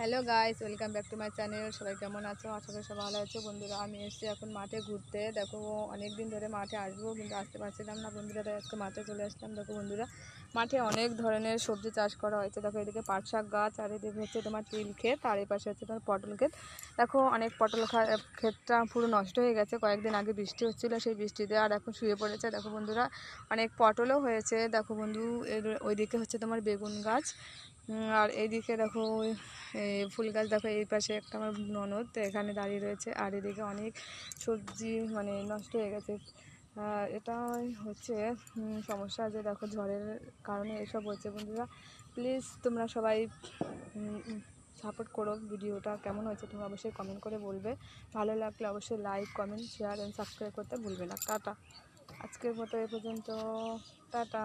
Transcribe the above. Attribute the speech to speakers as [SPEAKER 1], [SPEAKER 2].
[SPEAKER 1] Hello guys, welcome back to my channel. সবাই কেমন আছো? আশা করি সবাই ভালো আছো। বন্ধুরা, আমি এসেছি এখন মাঠে ঘুরতে। দেখো, অনেক দিন ধরে মাঠে আসবো কিন্তু আসতে পারছিলাম না বন্ধুরা, তাই আজকে মাঠে চলে আসলাম। দেখো বন্ধুরা, মাঠে অনেক ধরনের সবজি চাষ করা হয়েছে। দেখো, এদিকে পাট শাক গাছ, আর এদিকে হচ্ছে তোমার তিল ক্ষেত, আর এই পাশে হচ্ছে তোমার পটল ক্ষেত। দেখো, অনেক পটল ক্ষেতটা পুরো নষ্ট হয়ে গেছে। কয়েকদিন আগে বৃষ্টি হচ্ছিলো, সেই বৃষ্টিতে আর এখন শুয়ে পড়েছে। দেখো বন্ধুরা, অনেক পটলও হয়েছে। দেখো বন্ধু, ওইদিকে হচ্ছে তোমার বেগুন গাছ, আর এইদিকে দেখো ফুল গাছ। দেখো, এই পাশে একটা আমার ননদ এখানে দাঁড়িয়ে রয়েছে, আর এদিকে অনেক সবজি মানে নষ্ট হয়ে গেছে। এটা হচ্ছে সমস্যা, যে দেখো ঝড়ের কারণে এসব হচ্ছে। বন্ধুরা, প্লিজ তোমরা সবাই সাপোর্ট করো। ভিডিওটা কেমন হয়েছে তোমরা অবশ্যই কমেন্ট করে বলবে। ভালো লাগলে অবশ্যই like, comment, share and subscribe করতে ভুলবে না। টাটা, আজকের মতো এ পর্যন্ত। টাটা।